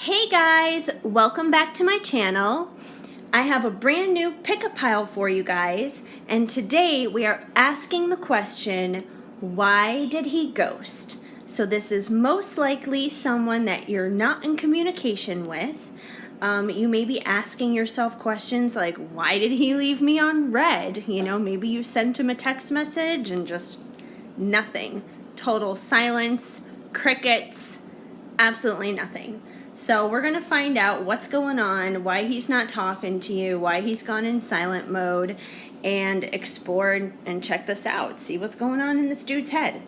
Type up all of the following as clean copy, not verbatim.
Hey guys, welcome back to my channel. I have a brand new pick-a pile for you guys, and today we are asking the question, why did he ghost? So this is most likely someone that you're not in communication with. You may be asking yourself questions like, why did he leave me on red? You know, maybe you sent him a text message and just nothing. Total silence, crickets, absolutely nothing. So we're going to find out what's going on, why he's not talking to you, why he's gone in silent mode, and explore and check this out. See what's going on in this dude's head.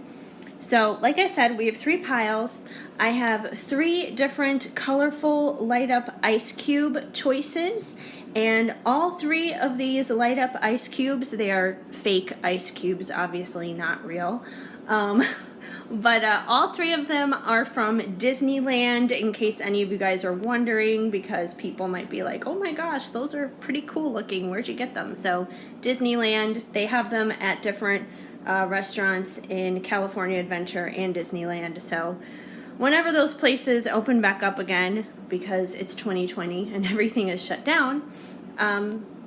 So like I said, we have 3 piles. I have 3 different colorful light up ice cube choices, and all 3 of these light up ice cubes, they are fake ice cubes, obviously not real. But all 3 of them are from Disneyland, in case any of you guys are wondering, because people might be like, oh my gosh, those are pretty cool looking, where'd you get them? So Disneyland, they have them at different restaurants in California Adventure and Disneyland. So whenever those places open back up again, because it's 2020 and everything is shut down,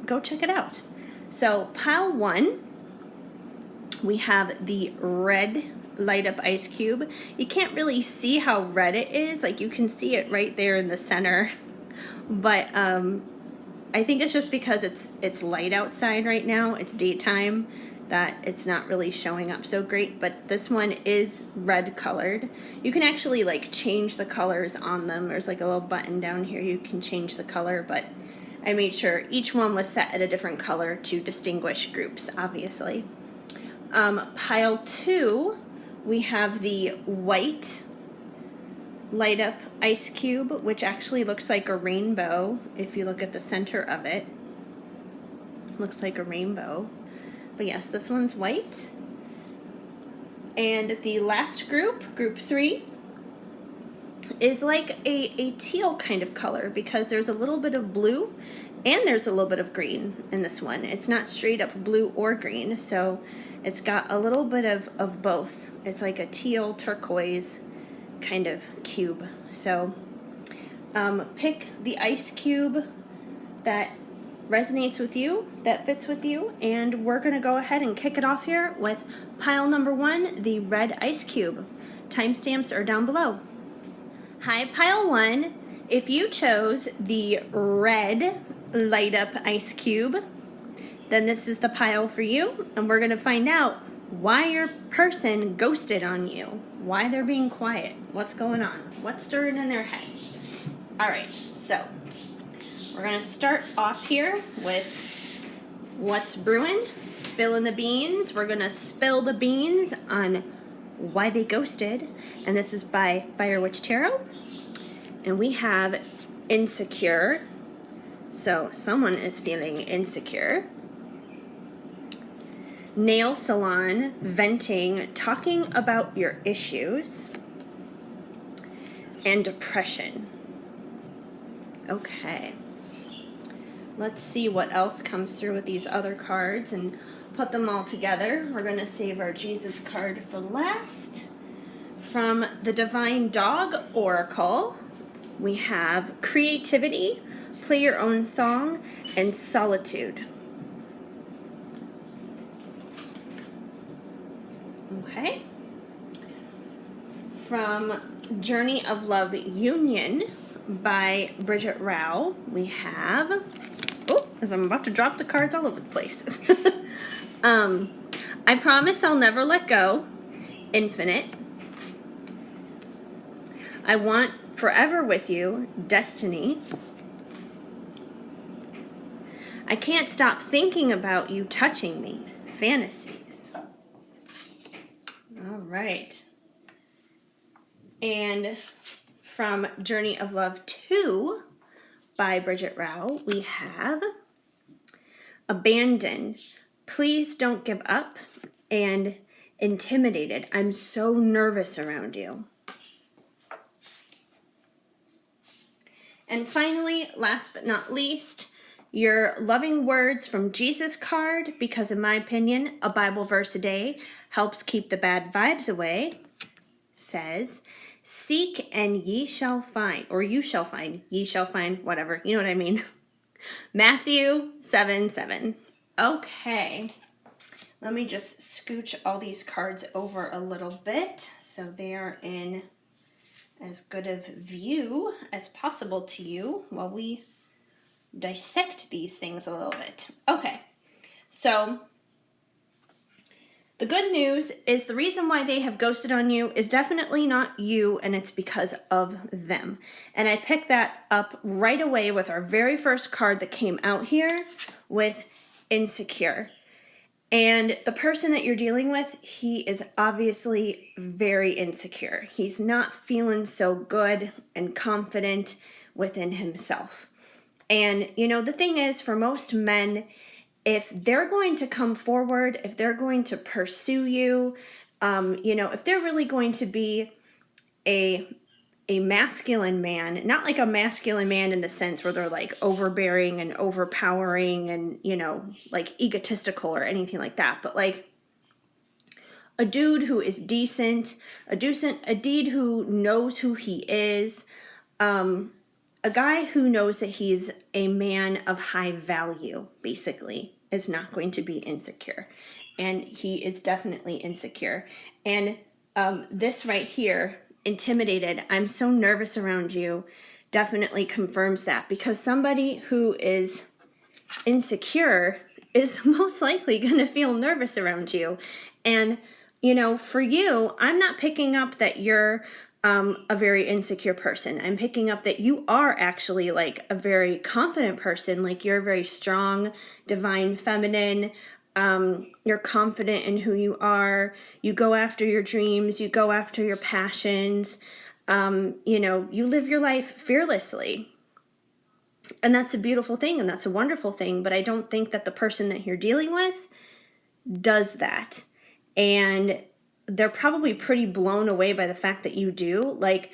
go check it out. So pile 1, we have the red light up ice cube. You can't really see how red it is, like you can see it right there in the center, but I think it's just because it's light outside right now, it's daytime, that it's not really showing up so great. But this one is red colored. You can actually like change the colors on them. There's like a little button down here, you can change the color, but I made sure each one was set at a different color to distinguish groups, obviously. Pile 2, we have the white light up ice cube, which actually looks like a rainbow. If you look at the center of it, looks like a rainbow. But yes, this one's white. And the last group, group 3, is like a teal kind of color, because there's a little bit of blue and there's a little bit of green in this one. It's not straight up blue or green, so it's got a little bit of both. It's like a teal turquoise kind of cube. So pick the ice cube that resonates with you, that fits with you, and we're gonna go ahead and kick it off here with pile number 1, the red ice cube. Timestamps are down below. Hi, pile 1. If you chose the red light up ice cube, then this is the pile for you, and we're going to find out why your person ghosted on you, why they're being quiet, what's going on, what's stirring in their head. All right, so we're going to start off here with what's brewing, spilling the beans. We're going to spill the beans on why they ghosted, and this is by Fire Witch Tarot. And we have insecure, so someone is feeling insecure. Nail salon, venting, talking about your issues, and depression. Okay, let's see what else comes through with these other cards and put them all together. We're going to save our Jesus card for last. From the Divine Dog Oracle, we have creativity, play your own song, and solitude. Okay. From Journey of Love Union by Bridget Rao, we have, as I'm about to drop the cards all over the place. I promise I'll never let go, infinite. I want forever with you, destiny. I can't stop thinking about you touching me, fantasies. All right. And from Journey of Love 2 by Bridget Rao, we have abandoned, please don't give up, and intimidated, I'm so nervous around you. And finally, last but not least, your loving words from Jesus card, because in my opinion, a Bible verse a day helps keep the bad vibes away, says, Seek and ye shall find, or you shall find, ye shall find, whatever. You know what I mean? Matthew 7:7. Okay. Let me just scooch all these cards over a little bit so they are in as good of view as possible to you while we dissect these things a little bit. Okay, so the good news is the reason why they have ghosted on you is definitely not you, and it's because of them. And I picked that up right away with our very first card that came out here with insecure. And the person that you're dealing with, he is obviously very insecure. He's not feeling so good and confident within himself. And, you know, the thing is, for most men, if they're going to come forward, if they're going to pursue you, you know, if they're really going to be a masculine man, not like a masculine man in the sense where they're like overbearing and overpowering and, you know, like egotistical or anything like that, but like a dude who is decent, a dude who knows who he is, a guy who knows that he's a man of high value, basically, is not going to be insecure. And he is definitely insecure. And this right here, intimidated, I'm so nervous around you, definitely confirms that, because somebody who is insecure is most likely going to feel nervous around you. And, you know, for you, I'm not picking up that you're a very insecure person. I'm picking up that you are actually like a very confident person. Like you're very strong, divine feminine. You're confident in who you are. You go after your dreams. You go after your passions. You know, you live your life fearlessly. And that's a beautiful thing and that's a wonderful thing. But I don't think that the person that you're dealing with does that. And they're probably pretty blown away by the fact that you do. Like,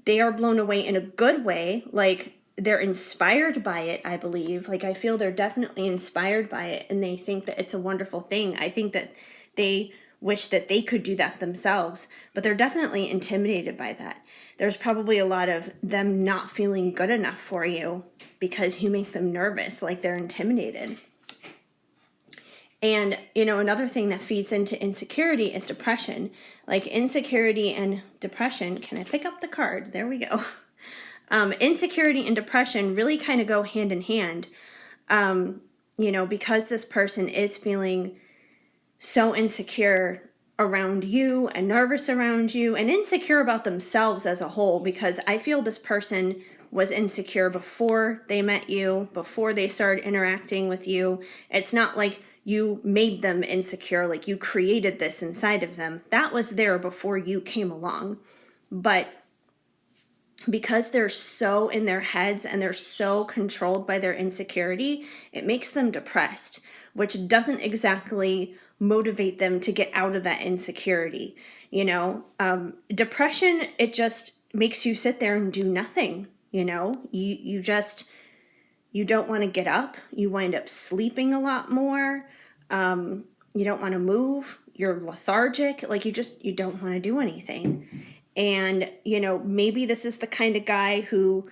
they are blown away in a good way. Like, they're inspired by it, I believe. Like, I feel they're definitely inspired by it, and they think that it's a wonderful thing. I think that they wish that they could do that themselves, but they're definitely intimidated by that. There's probably a lot of them not feeling good enough for you because you make them nervous, like they're intimidated. And, you know, another thing that feeds into insecurity is depression. Like insecurity and depression. Can I pick up the card? There we go. Insecurity and depression really kind of go hand in hand. You know, because this person is feeling so insecure around you and nervous around you and insecure about themselves as a whole, because I feel this person was insecure before they met you, before they started interacting with you. It's not like you made them insecure, like you created this inside of them. That was there before you came along. But because they're so in their heads and they're so controlled by their insecurity, it makes them depressed, which doesn't exactly motivate them to get out of that insecurity. You know, depression, it just makes you sit there and do nothing. You know, you don't want to get up. You wind up sleeping a lot more. You don't want to move. You're lethargic. Like you don't want to do anything. And, you know, maybe this is the kind of guy who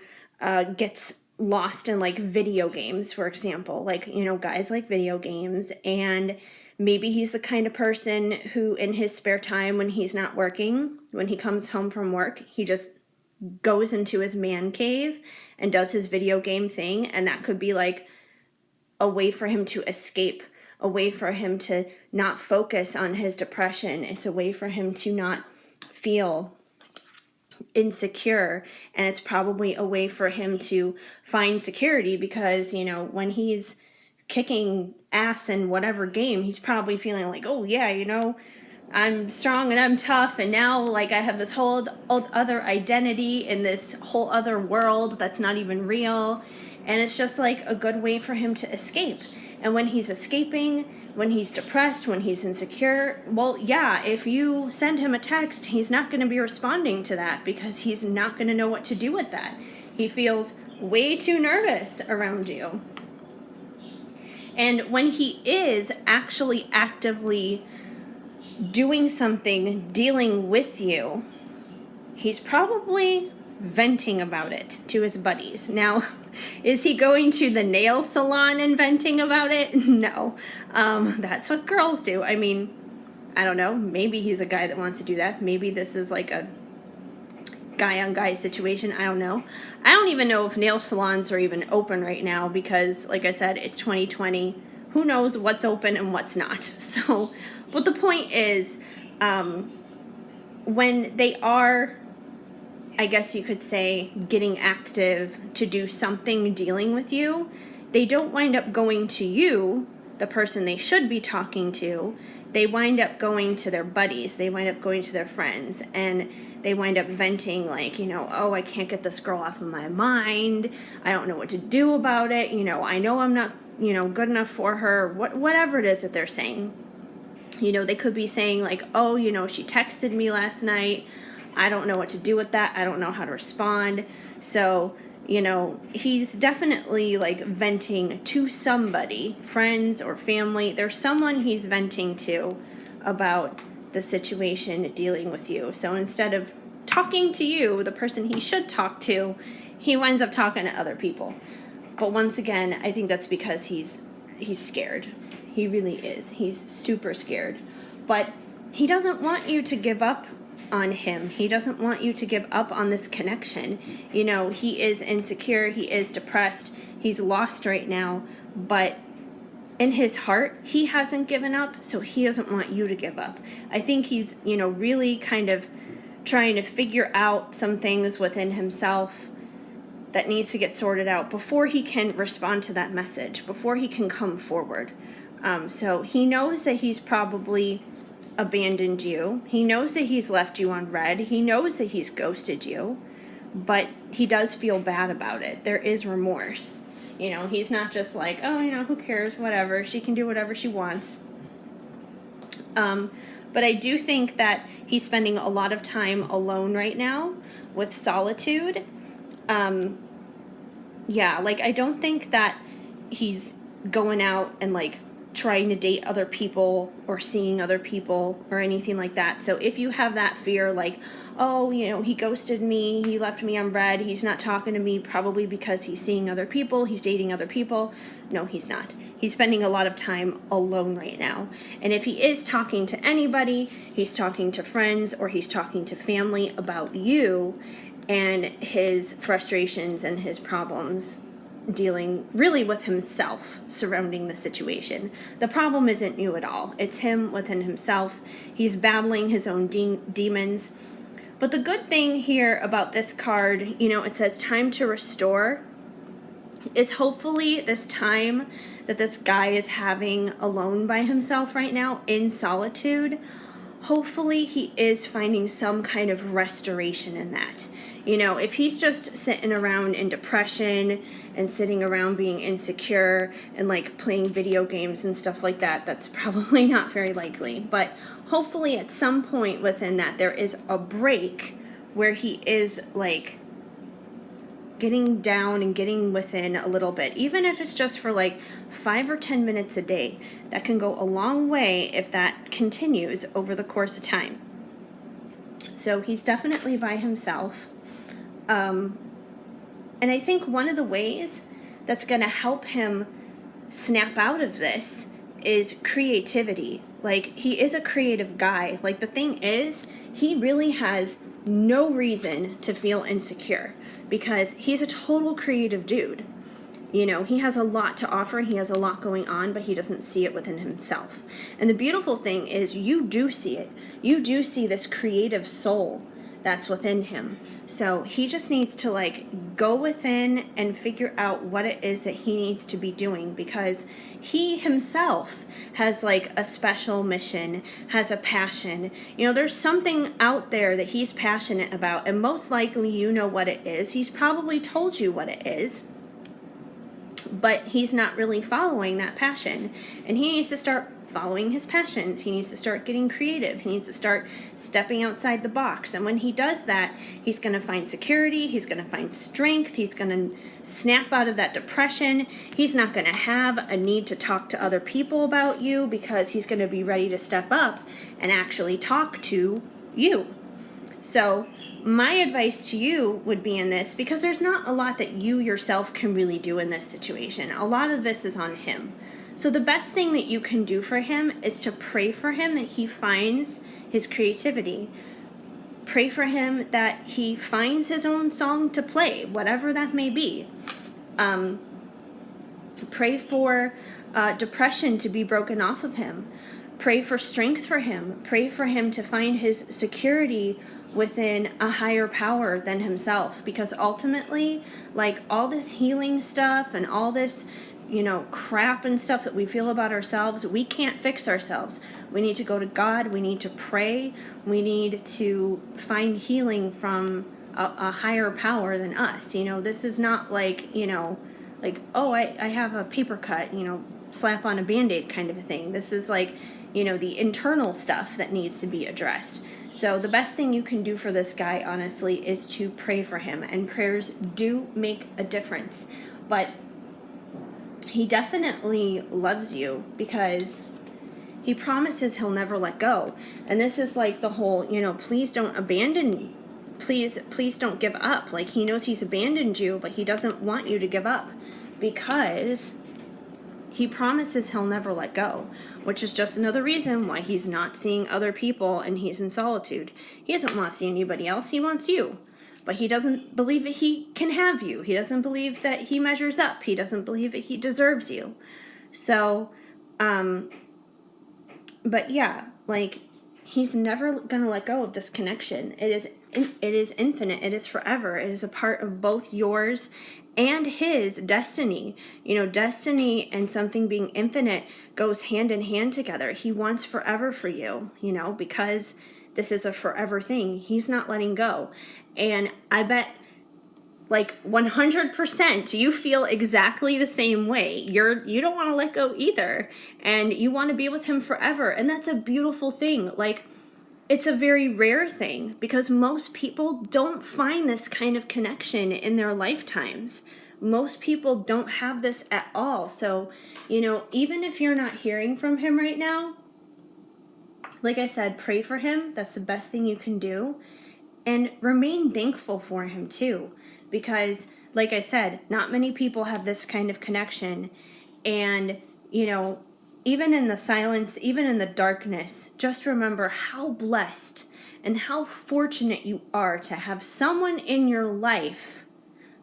gets lost in like video games, for example. Like, you know, guys like video games. And maybe he's the kind of person who in his spare time when he's not working, when he comes home from work, he just goes into his man cave and does his video game thing. And that could be like a way for him to escape, a way for him to not focus on his depression. It's a way for him to not feel insecure. And it's probably a way for him to find security because, you know, when he's kicking ass in whatever game, he's probably feeling like, oh yeah, you know, I'm strong and I'm tough, and now like I have this whole other identity in this whole other world that's not even real, and it's just like a good way for him to escape. And when he's escaping, when he's depressed, when he's insecure, well, yeah, if you send him a text, he's not going to be responding to that because he's not going to know what to do with that. He feels way too nervous around you. And when he is actually actively doing something, dealing with you, he's probably venting about it to his buddies. Now, is he going to the nail salon and venting about it? No. That's what girls do. I mean, I don't know. Maybe he's a guy that wants to do that. Maybe this is like a guy on guy situation. I don't know. I don't even know if nail salons are even open right now because, like I said, it's 2020. Who knows what's open and what's not. So, but the point is, when they are, I guess you could say, getting active to do something dealing with you, they don't wind up going to you, the person they should be talking to. They wind up going to their buddies. They wind up going to their friends. And they wind up venting like, oh, I can't get this girl off of my mind. I don't know what to do about it. I know I'm not, good enough for her. Whatever it is that they're saying. They could be saying like, oh, she texted me last night. I don't know what to do with that. I don't know how to respond. So, he's definitely like venting to somebody, friends or family. There's someone he's venting to about the situation dealing with you. So instead of talking to you, the person he should talk to, he winds up talking to other people. But once again, I think that's because he's scared. He really is. He's super scared. But he doesn't want you to give up on him. He doesn't want you to give up on this connection. He is insecure. He is depressed. He's lost right now. But in his heart, he hasn't given up, so he doesn't want you to give up. I think he's, really kind of trying to figure out some things within himself that needs to get sorted out before he can respond to that message, before he can come forward. So he knows that he's probably abandoned you. He knows that he's left you on red. He knows that he's ghosted you, but he does feel bad about it. There is remorse. He's not just like, oh, who cares, whatever. She can do whatever she wants. But I do think that he's spending a lot of time alone right now with solitude. I don't think that he's going out and like trying to date other people or seeing other people or anything like that. So if you have that fear, like, oh, he ghosted me, he left me on red, he's not talking to me probably because he's seeing other people, he's dating other people. No, he's not. He's spending a lot of time alone right now. And if he is talking to anybody, he's talking to friends or he's talking to family about you and his frustrations and his problems, dealing really with himself surrounding the situation. The problem isn't you at all. It's him within himself. He's battling his own demons. But the good thing here about this card, it says time to restore, is hopefully this time that this guy is having alone by himself right now in solitude, hopefully he is finding some kind of restoration in that. If he's just sitting around in depression and sitting around being insecure and like playing video games and stuff like that, that's probably not very likely. But hopefully at some point within that there is a break where he is like getting down and getting within a little bit, even if it's just for like 5 or 10 minutes a day. That can go a long way if that continues over the course of time. So he's definitely by himself. And I think one of the ways that's going to help him snap out of this is creativity. Like, he is a creative guy. Like, the thing is, he really has no reason to feel insecure because he's a total creative dude. He has a lot to offer. He has a lot going on, but he doesn't see it within himself. And the beautiful thing is you do see it. You do see this creative soul that's within him. So he just needs to like go within and figure out what it is that he needs to be doing, because he himself has like a special mission, has a passion. There's something out there that he's passionate about, and most likely you know what it is. He's probably told you what it is, but he's not really following that passion, and he needs to start following his passions. He needs to start getting creative. He needs to start stepping outside the box. And when he does that, he's going to find security. He's going to find strength. He's going to snap out of that depression. He's not going to have a need to talk to other people about you because he's going to be ready to step up and actually talk to you. So my advice to you would be in this, because there's not a lot that you yourself can really do in this situation. A lot of this is on him. So the best thing that you can do for him is to pray for him that he finds his creativity. Pray for him that he finds his own song to play, whatever that may be. Pray for depression to be broken off of him. Pray for strength for him. Pray for him to find his security within a higher power than himself. Because ultimately, like, all this healing stuff and all this, crap and stuff that we feel about ourselves, we can't fix ourselves. We need to go to God. We need to pray. We need to find healing from a higher power than us. This is not like, oh, I have a paper cut, slap on a Band-Aid kind of a thing. This is like, the internal stuff that needs to be addressed. So the best thing you can do for this guy, honestly, is to pray for him. And prayers do make a difference. But he definitely loves you, because he promises he'll never let go. And this is like the whole, please don't abandon, please don't give up. Like, he knows he's abandoned you, but he doesn't want you to give up, because he promises he'll never let go, which is just another reason why he's not seeing other people and he's in solitude. He doesn't want to see anybody else. He wants you. But he doesn't believe that he can have you. He doesn't believe that he measures up. He doesn't believe that he deserves you. So, but yeah, like, he's never going to let go of this connection. It is infinite. It is forever. It is a part of both yours and his destiny. Destiny and something being infinite goes hand in hand together. He wants forever for you, because this is a forever thing. He's not letting go. And I bet, like, 100% you feel exactly the same way. You don't want to let go either, and you want to be with him forever. And that's a beautiful thing. Like, it's a very rare thing, because most people don't find this kind of connection in their lifetimes. Most people don't have this at all. So, even if you're not hearing from him right now, like I said, pray for him. That's the best thing you can do. And remain thankful for him too, because, like I said, not many people have this kind of connection. And, even in the silence, even in the darkness, just remember how blessed and how fortunate you are to have someone in your life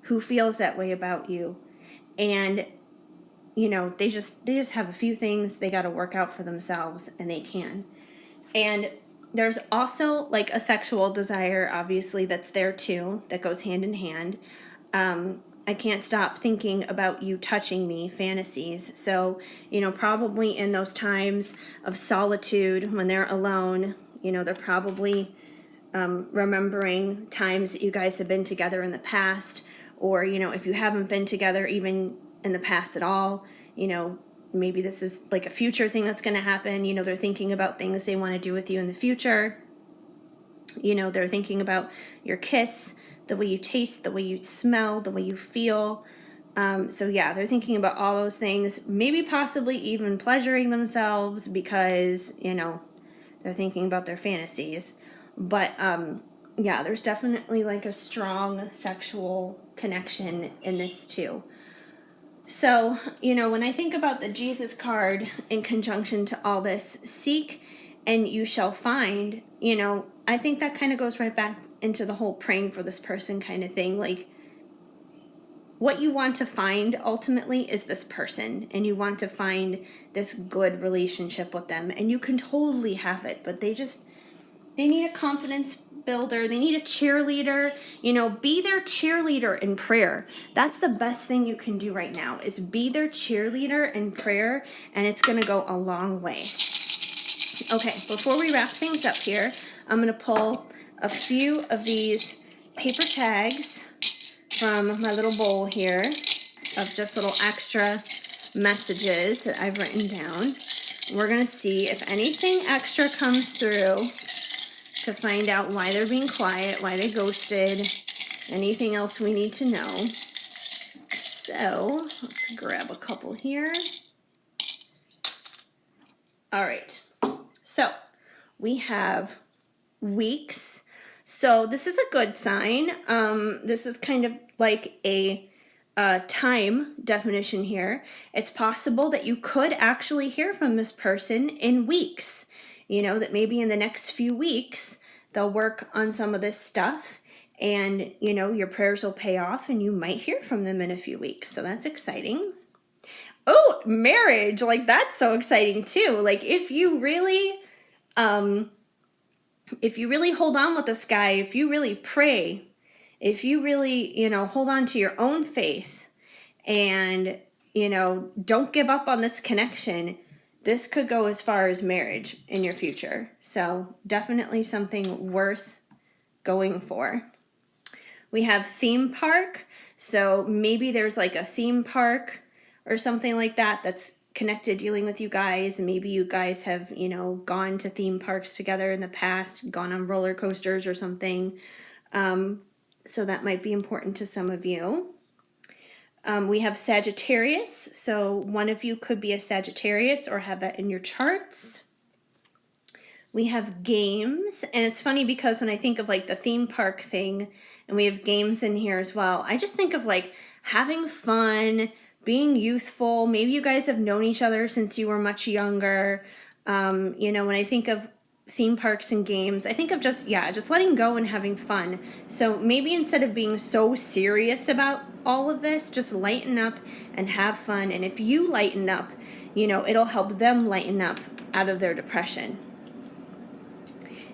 who feels that way about you. And, they just have a few things they got to work out for themselves, and they can. And there's also, like, a sexual desire, obviously, that's there too, that goes hand in hand. I can't stop thinking about you touching me fantasies. So, probably in those times of solitude when they're alone, they're probably remembering times that you guys have been together in the past, or, if you haven't been together even in the past at all, maybe this is like a future thing that's going to happen. They're thinking about things they want to do with you in the future. They're thinking about your kiss, the way you taste, the way you smell, the way you feel. So yeah, they're thinking about all those things, maybe possibly even pleasuring themselves, because, they're thinking about their fantasies. But yeah, there's definitely like a strong sexual connection in this too. So, when I think about the Jesus card in conjunction to all this, seek and you shall find, I think that kind of goes right back into the whole praying for this person kind of thing. Like, what you want to find ultimately is this person, and you want to find this good relationship with them, and you can totally have it, but they need a confidence builder. They need a cheerleader. Be their cheerleader in prayer. That's the best thing you can do right now, is be their cheerleader in prayer, and it's going to go a long way. Okay, before we wrap things up here, I'm going to pull a few of these paper tags from my little bowl here of just little extra messages that I've written down. We're going to see if anything extra comes through to find out why they're being quiet, why they ghosted, anything else we need to know. So let's grab a couple here. All right. So we have weeks. So this is a good sign. This is kind of like a time definition here. It's possible that you could actually hear from this person in weeks. You know, that maybe in the next few weeks, they'll work on some of this stuff and, you know, your prayers will pay off and you might hear from them in a few weeks. So that's exciting. Oh, marriage. Like, that's so exciting too. Like, if you really hold on with this guy, if you really pray, if you really, you know, hold on to your own faith and, you know, don't give up on this connection, this could go as far as marriage in your future. So definitely something worth going for. We have theme park. So maybe there's like a theme park or something like that that's connected dealing with you guys. Maybe you guys have, you know, gone to theme parks together in the past, gone on roller coasters or something. So that might be important to some of you. We have Sagittarius. So one of you could be a Sagittarius or have that in your charts. We have games, and it's funny because when I think of like the theme park thing, and we have games in here as well, I just think of like having fun, being youthful. Maybe you guys have known each other since you were much younger. You know, when I think of theme parks and games, I think of just letting go and having fun. So maybe instead of being so serious about all of this, just lighten up and have fun. And if you lighten up, you know, it'll help them lighten up out of their depression.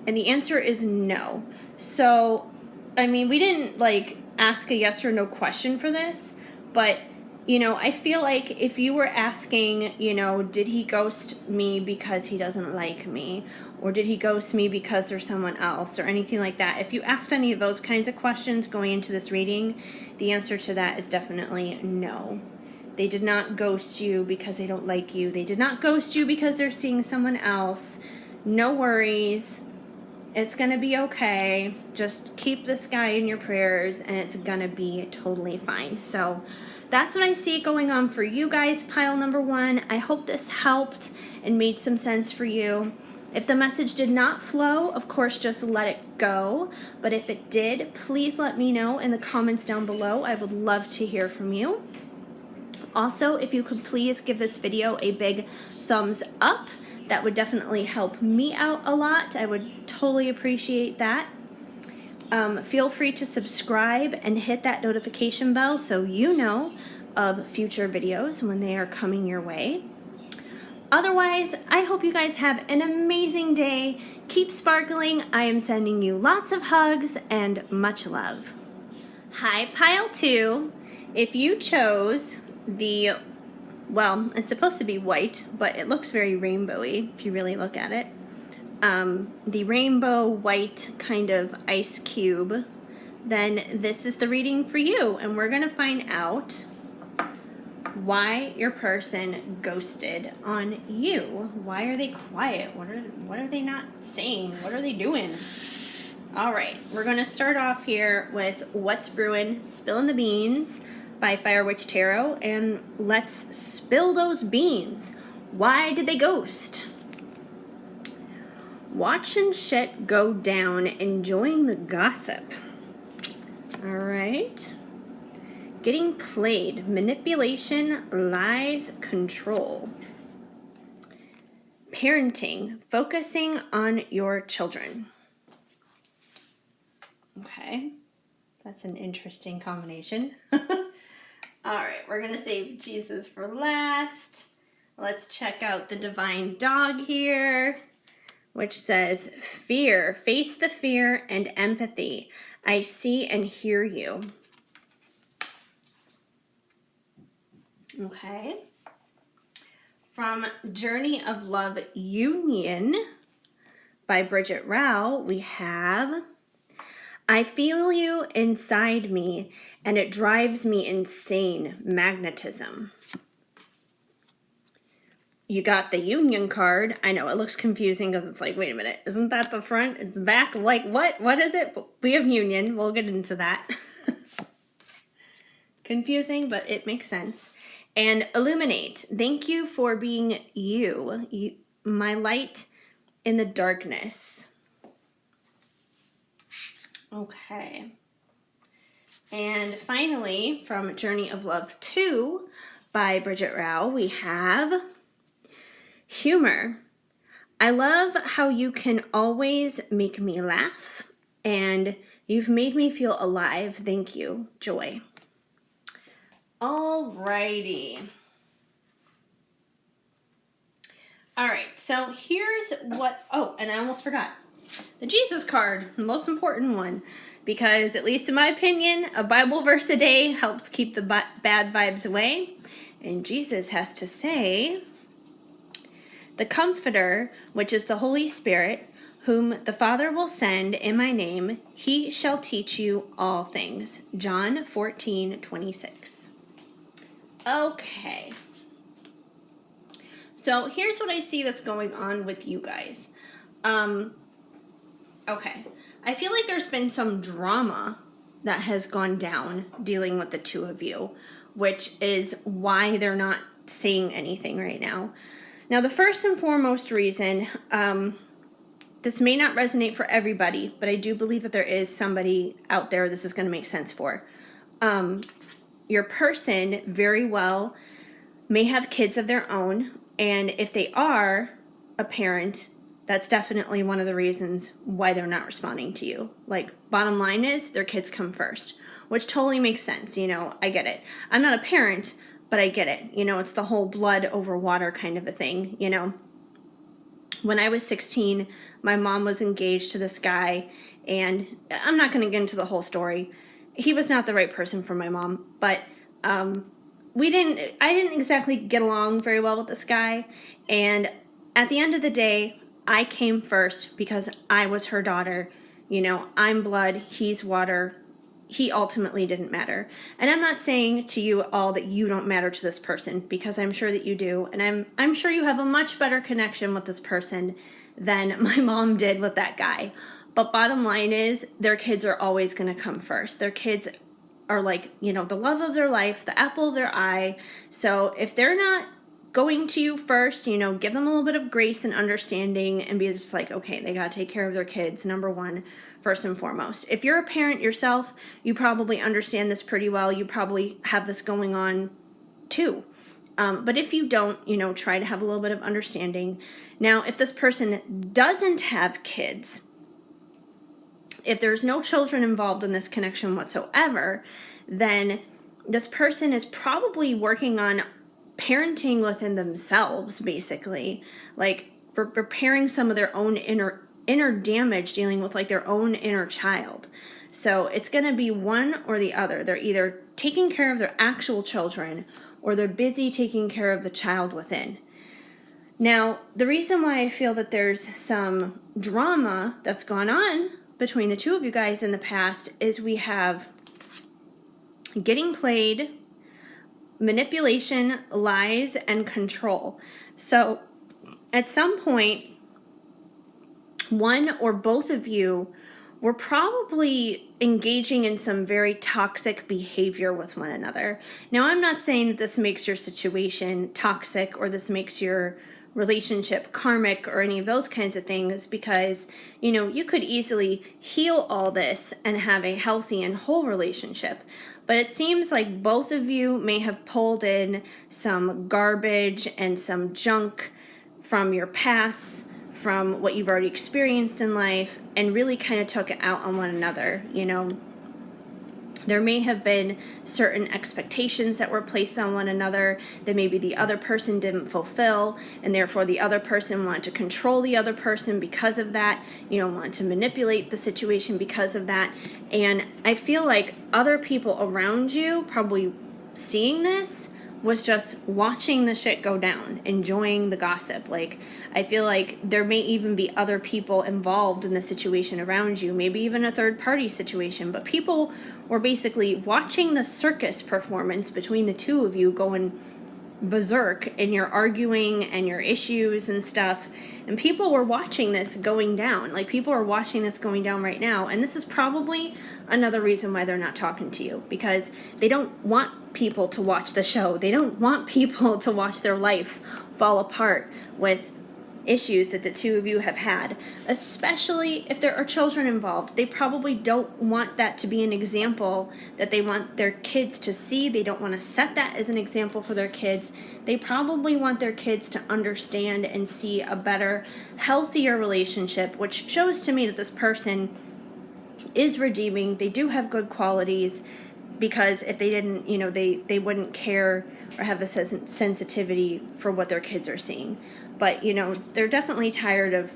And the answer is no. So, I mean, we didn't like ask a yes or no question for this, but, you know, I feel like if you were asking, you know, did he ghost me because he doesn't like me? Or did he ghost me because there's someone else? Or anything like that. If you asked any of those kinds of questions going into this reading, the answer to that is definitely no. They did not ghost you because they don't like you. They did not ghost you because they're seeing someone else. No worries. It's going to be okay. Just keep this guy in your prayers and it's going to be totally fine. So that's what I see going on for you guys, pile number one. I hope this helped and made some sense for you. If the message did not flow, of course, just let it go. But if it did, please let me know in the comments down below. I would love to hear from you. Also, if you could please give this video a big thumbs up, that would definitely help me out a lot. I would totally appreciate that. Feel free to subscribe and hit that notification bell so you know of future videos when they are coming your way. Otherwise, I hope you guys have an amazing day. Keep sparkling. I am sending you lots of hugs and much love. Hi, pile two. If you chose the, well, it's supposed to be white, but it looks very rainbowy if you really look at it. The rainbow white kind of ice cube, then this is the reading for you. And we're going to find out why your person ghosted on you. Why are they quiet? What are they not saying? What are they doing? All right, we're going to start off here with What's Brewing, Spilling the Beans by Fire Witch Tarot, and let's spill those beans. Why did they ghost? Watching shit go down, enjoying the gossip. All right. Getting played, manipulation, lies, control. Parenting, focusing on your children. Okay, that's an interesting combination. All right, we're going to save Jesus for last. Let's check out the divine dog here, which says, fear, face the fear and empathy. I see and hear you. Okay. From Journey of Love Union by Bridget Rao, we have, I feel you inside me and it drives me insane, magnetism. You got the union card. I know it looks confusing because it's like, wait a minute, isn't that the front? It's the back. Like, what? What is it? We have union. We'll get into that. Confusing, but it makes sense. And illuminate. Thank you for being you, my light in the darkness. Okay. And finally, from Journey of Love 2 by Bridget Rao, we have humor. I love how you can always make me laugh, and you've made me feel alive. Thank you, Joy. Alrighty. Alright, so here's what, and I almost forgot. The Jesus card, the most important one, because at least in my opinion, a Bible verse a day helps keep the bad vibes away. And Jesus has to say, the Comforter, which is the Holy Spirit, whom the Father will send in my name, he shall teach you all things. John 14:26. Okay. So here's what I see that's going on with you guys. Okay. I feel like there's been some drama that has gone down dealing with the two of you, which is why they're not saying anything right now. Now, the first and foremost reason, this may not resonate for everybody, but I do believe that there is somebody out there this is going to make sense for. Your person very well may have kids of their own, and if they are a parent, that's definitely one of the reasons why they're not responding to you. Like, bottom line is, their kids come first, which totally makes sense. I get it. I'm not a parent, but I get it. It's the whole blood over water kind of a thing, When I was 16, my mom was engaged to this guy, and I'm not going to get into the whole story. He was not the right person for my mom, but I didn't exactly get along very well with this guy, and at the end of the day, I came first because I was her daughter. I'm blood, he's water. He ultimately didn't matter. And I'm not saying to you all that you don't matter to this person, because I'm sure that you do, and I'm sure you have a much better connection with this person than my mom did with that guy. But bottom line is, their kids are always going to come first. Their kids are like, the love of their life, the apple of their eye. So if they're not going to you first, give them a little bit of grace and understanding, and be just like, okay, they got to take care of their kids, number one, first and foremost. If you're a parent yourself, you probably understand this pretty well. You probably have this going on too. But if you don't, try to have a little bit of understanding. Now, if this person doesn't have kids, if there's no children involved in this connection whatsoever, then this person is probably working on parenting within themselves, basically, like repairing some of their own inner damage, dealing with like their own inner child. So it's going to be one or the other. They're either taking care of their actual children, or they're busy taking care of the child within. Now, the reason why I feel that there's some drama that's gone on between the two of you guys in the past is we have getting played, manipulation, lies, and control. So at some point, one or both of you were probably engaging in some very toxic behavior with one another. Now, I'm not saying that this makes your situation toxic or this makes your relationship karmic or any of those kinds of things, because, you could easily heal all this and have a healthy and whole relationship. But it seems like both of you may have pulled in some garbage and some junk from your past, from what you've already experienced in life, and really kind of took it out on one another. There may have been certain expectations that were placed on one another that maybe the other person didn't fulfill, and therefore the other person wanted to control the other person because of that, wanted to manipulate the situation because of that. And I feel like other people around you, probably seeing this, was just watching the shit go down, enjoying the gossip. Like, I feel like there may even be other people involved in the situation around you, maybe even a third party situation, but people were basically watching the circus performance between the two of you going berserk in your arguing and your issues and stuff. And people were watching this going down. Like, people are watching this going down right now. And this is probably another reason why they're not talking to you, because they don't want people to watch the show. They don't want people to watch their life fall apart with issues that the two of you have had, especially if there are children involved. They probably don't want that to be an example that they want their kids to see. They don't want to set that as an example for their kids. They probably want their kids to understand and see a better, healthier relationship, which shows to me that this person is redeeming. They do have good qualities, because if they didn't, they wouldn't care or have a sensitivity for what their kids are seeing. But, they're definitely tired of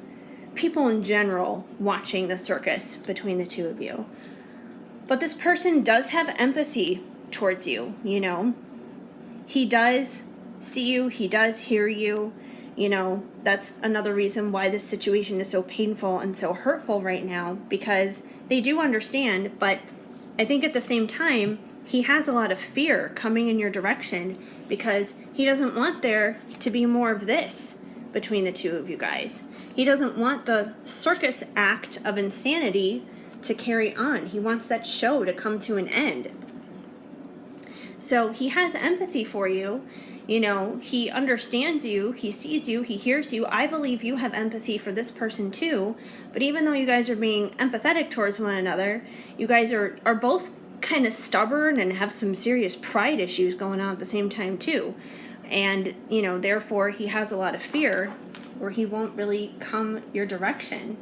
people in general watching the circus between the two of you. But this person does have empathy towards you, He does see you. He does hear you. That's another reason why this situation is so painful and so hurtful right now, because they do understand, but I think at the same time, he has a lot of fear coming in your direction, because he doesn't want there to be more of this between the two of you guys. He doesn't want the circus act of insanity to carry on. He wants that show to come to an end. So he has empathy for you. He understands you, he sees you, he hears you. I believe you have empathy for this person too. But even though you guys are being empathetic towards one another, you guys are both kind of stubborn and have some serious pride issues going on at the same time too. And, therefore he has a lot of fear, or he won't really come your direction.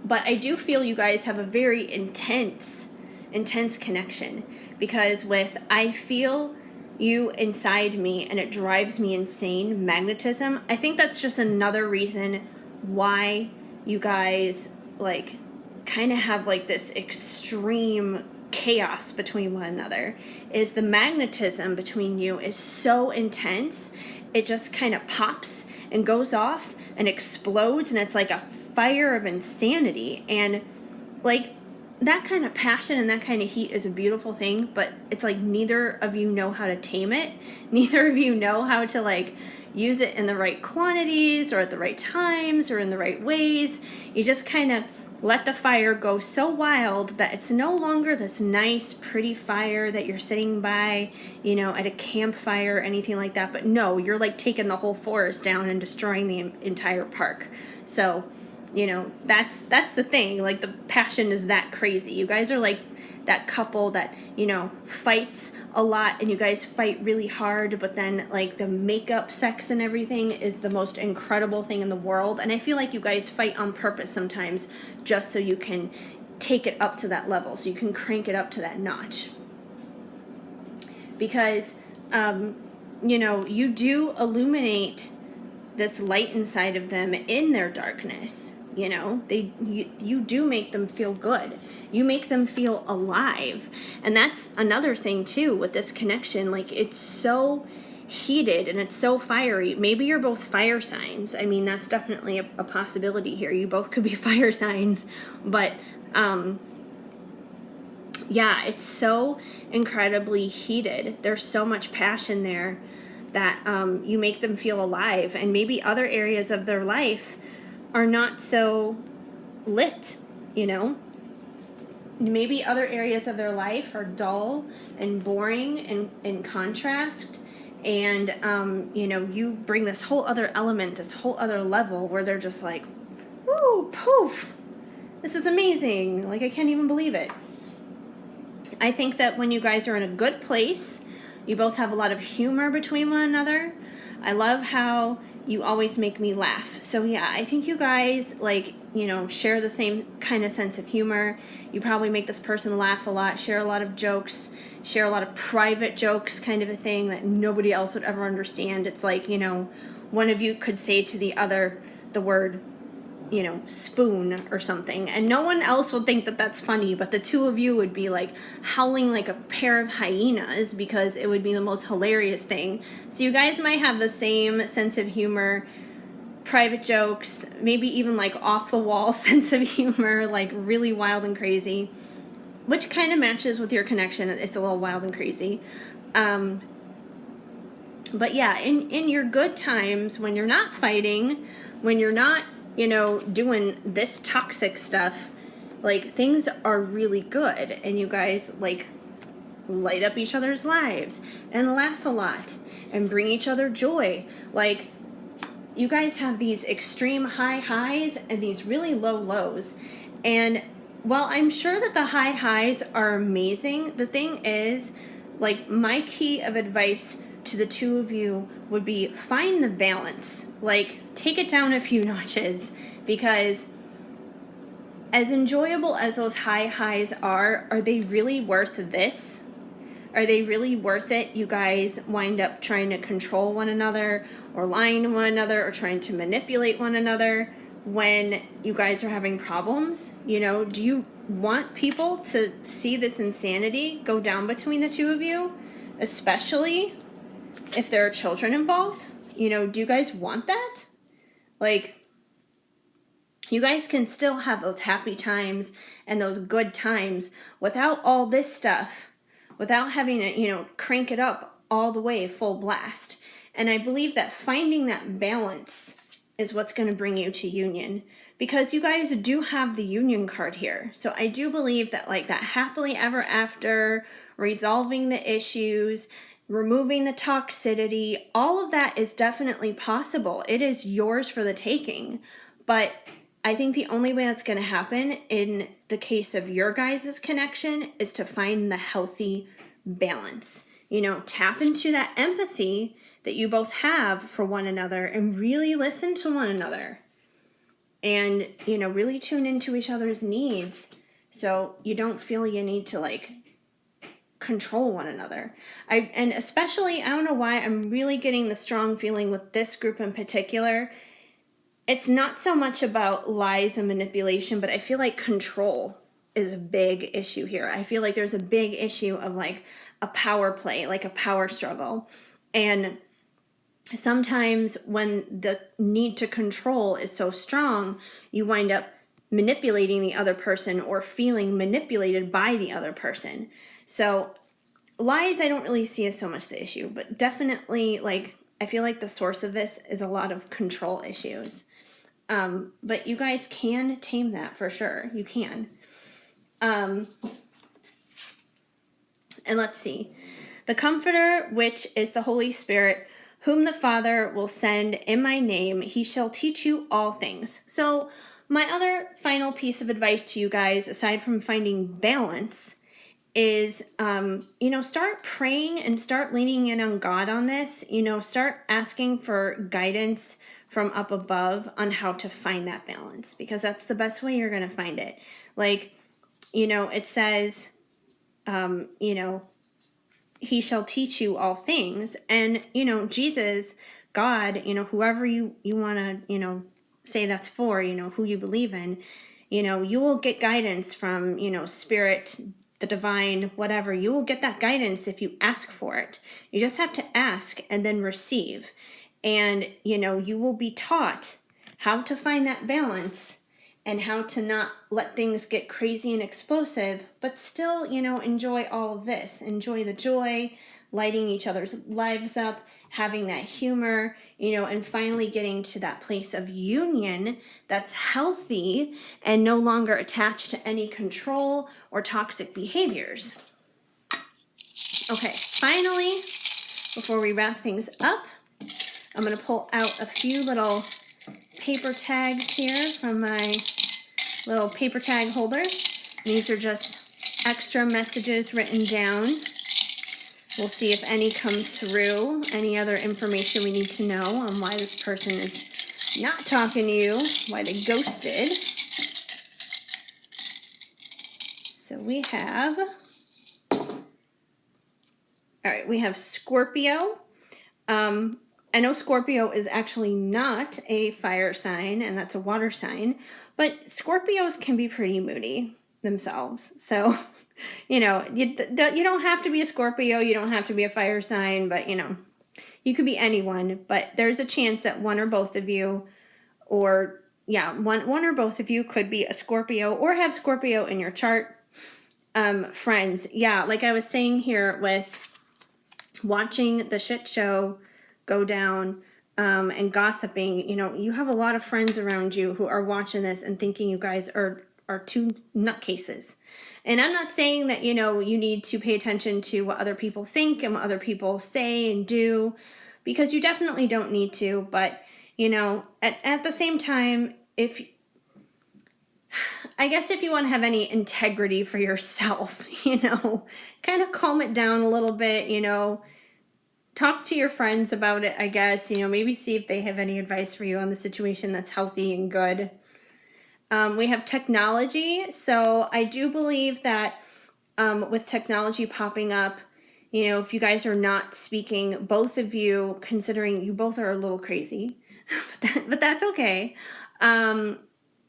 But I do feel you guys have a very intense connection, because I feel you inside me and it drives me insane, magnetism. I think that's just another reason why you guys kind of have this extreme chaos between one another, is the magnetism between you is so intense. It just kind of pops and goes off and explodes, and it's like a fire of insanity. And that kind of passion and that kind of heat is a beautiful thing, but it's neither of you know how to tame it. Neither of you know how to use it in the right quantities or at the right times or in the right ways. You just kind of let the fire go so wild that it's no longer this nice, pretty fire that you're sitting by, at a campfire or anything like that. But no, you're taking the whole forest down and destroying the entire park. So, that's the thing. The passion is that crazy. You guys are that couple that, fights a lot, and you guys fight really hard, but then the makeup sex and everything is the most incredible thing in the world. And I feel like you guys fight on purpose sometimes, just so you can take it up to that level, so you can crank it up to that notch. Because, you do illuminate this light inside of them in their darkness. You do make them feel good. You make them feel alive. And that's another thing too with this connection. It's so heated and it's so fiery. Maybe you're both fire signs. I mean, that's definitely a possibility here. You both could be fire signs. But yeah, it's so incredibly heated. There's so much passion there that you make them feel alive. And maybe other areas of their life are not so lit, Maybe other areas of their life are dull and boring and in contrast. And, you bring this whole other element, this whole other level where they're just woo, poof, this is amazing. I can't even believe it. I think that when you guys are in a good place, you both have a lot of humor between one another. I love how you always make me laugh. So yeah, I think you guys share the same kind of sense of humor. You probably make this person laugh a lot, share a lot of jokes, share a lot of private jokes, kind of a thing that nobody else would ever understand. It's one of you could say to the other the word, spoon or something, and no one else would think that that's funny, but the two of you would be howling like a pair of hyenas, because it would be the most hilarious thing. So you guys might have the same sense of humor, private jokes, maybe even off the wall sense of humor, really wild and crazy, which kind of matches with your connection. It's a little wild and crazy. But yeah, in your good times, when you're not fighting, when you're not doing this toxic stuff, things are really good, and you guys light up each other's lives and laugh a lot and bring each other joy. you guys have these extreme high highs and these really low lows. And while I'm sure that the high highs are amazing, the thing is, like, my key of advice to the two of you would be find the balance. Like, take it down a few notches, because as enjoyable as those high highs are they really worth this? Are they really worth it? You guys wind up trying to control one another, or lying to one another, or trying to manipulate one another when you guys are having problems? You know, do you want people to see this insanity go down between the two of you? Especially if there are children involved? You know, do you guys want that? Like, you guys can still have those happy times and those good times without all this stuff, without having to, you know, crank it up all the way full blast. And I believe that finding that balance is what's going to bring you to union, because you guys do have the union card here. So I do believe that, like, that happily ever after, resolving the issues, removing the toxicity, all of that is definitely possible. It is yours for the taking. But I think the only way that's going to happen in the case of your guys' connection is to find the healthy balance. You know, tap into that empathy that you both have for one another and really listen to one another. And, you know, really tune into each other's needs so you don't feel you need to, like, control one another. And especially, I don't know why, I'm really getting the strong feeling with this group in particular. It's not so much about lies and manipulation, but I feel like control is a big issue here. I feel like there's a big issue of, like, a power play, like a power struggle. And sometimes when the need to control is so strong, you wind up manipulating the other person or feeling manipulated by the other person. So lies I don't really see as so much the issue, but definitely, like, I feel like the source of this is a lot of control issues. But you guys can tame that for sure. You can. And let's see. The Comforter, which is the Holy Spirit, whom the Father will send in my name, he shall teach you all things. So my other final piece of advice to you guys, aside from finding balance, is, you know, start praying and start leaning in on God on this. You know, start asking for guidance from up above on how to find that balance, because that's the best way you're going to find it. Like, you know, it says, you know, he shall teach you all things. And, you know, Jesus, God, you know, whoever you want to, you know, say that's for, you know, who you believe in, you know, you will get guidance from, you know, spirit, the divine, whatever. You will get that guidance if you ask for it. You just have to ask and then receive. And, you know, you will be taught how to find that balance and how to not let things get crazy and explosive, but still, you know, enjoy all of this. Enjoy the joy, lighting each other's lives up, having that humor, you know, and finally getting to that place of union that's healthy and no longer attached to any control or toxic behaviors. Okay, finally, before we wrap things up, I'm going to pull out a few little paper tags here from my little paper tag holder. These are just extra messages written down. We'll see if any come through, any other information we need to know on why this person is not talking to you, why they ghosted. So we have, all right, we have Scorpio. I know Scorpio is actually not a fire sign, and that's a water sign, but Scorpios can be pretty moody themselves. So, you know, you don't have to be a Scorpio, you don't have to be a fire sign, but, you know, you could be anyone. But there's a chance that one or both of you, or, yeah, one or both of you could be a Scorpio or have Scorpio in your chart. Friends, yeah, like I was saying here with watching the shit show go down and gossiping, you know, you have a lot of friends around you who are watching this and thinking you guys are two nutcases. And I'm not saying that, you know, you need to pay attention to what other people think and what other people say and do, because you definitely don't need to. But, You know, at the same time, I guess if you want to have any integrity for yourself, you know, kind of calm it down a little bit, you know, talk to your friends about it, I guess, you know, maybe see if they have any advice for you on the situation that's healthy and good. We have technology, so I do believe that with technology popping up, you know, if you guys are not speaking, both of you, considering you both are a little crazy, but that's okay.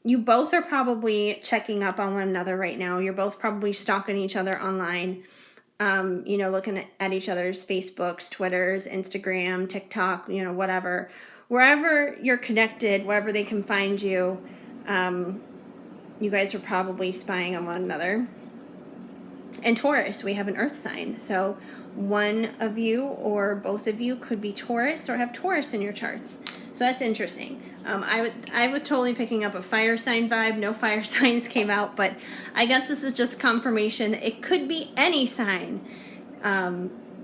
You both are probably checking up on one another right now. You're both probably stalking each other online, you know, looking at each other's Facebooks, Twitters, Instagram, TikTok, you know, whatever. Wherever you're connected, wherever they can find you, you guys are probably spying on one another. And Taurus, we have an earth sign. So one of you or both of you could be Taurus or have Taurus in your charts. So that's interesting. I was totally picking up a fire sign vibe. No fire signs came out, but I guess this is just confirmation. It could be any sign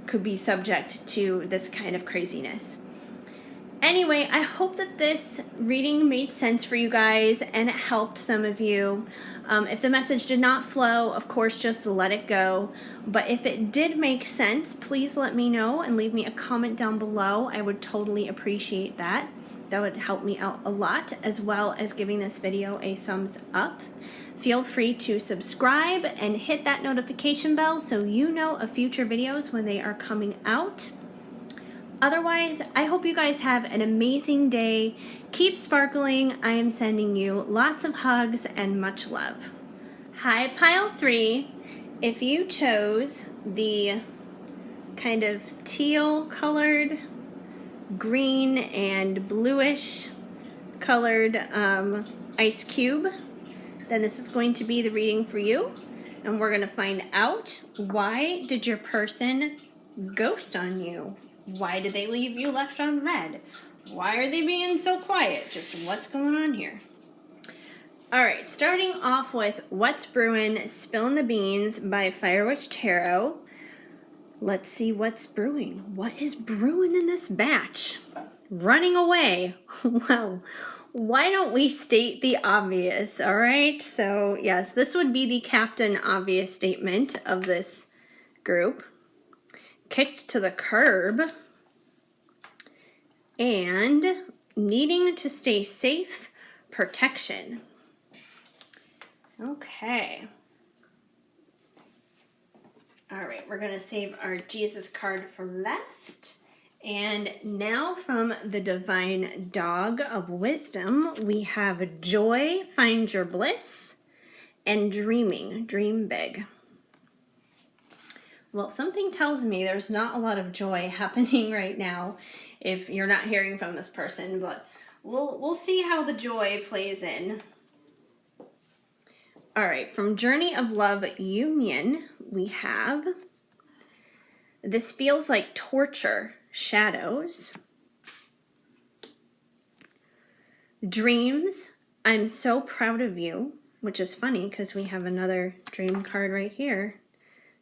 could be subject to this kind of craziness. Anyway, I hope that this reading made sense for you guys and it helped some of you. If the message did not flow, of course, just let it go. But if it did make sense, please let me know and leave me a comment down below. I would totally appreciate that. That would help me out a lot, as well as giving this video a thumbs up. Feel free to subscribe and hit that notification bell so you know of future videos when they are coming out. Otherwise, I hope you guys have an amazing day. Keep sparkling. I am sending you lots of hugs and much love. Hi, Pile 3. If you chose the kind of teal colored, green and bluish colored ice cube, then this is going to be the reading for you. And we're going to find out, why did your person ghost on you? Why did they leave you left on red? Why are they being so quiet? Just what's going on here? All right, starting off with What's Brewing, Spilling the Beans by Firewitch Tarot. Let's see what's brewing. What is brewing in this batch? Running away. Well, why don't we state the obvious, all right? So, yes, this would be the Captain Obvious statement of this group. Kicked to the curb, and needing to stay safe, protection. Okay. All right, we're going to save our Jesus card for last. And now from the Divine Dog of Wisdom, we have Joy, Find Your Bliss, and Dreaming, Dream Big. Well, something tells me there's not a lot of joy happening right now if you're not hearing from this person, but we'll see how the joy plays in. All right, from Journey of Love Union, we have This Feels Like Torture, Shadows. Dreams, I'm So Proud of You, which is funny because we have another dream card right here.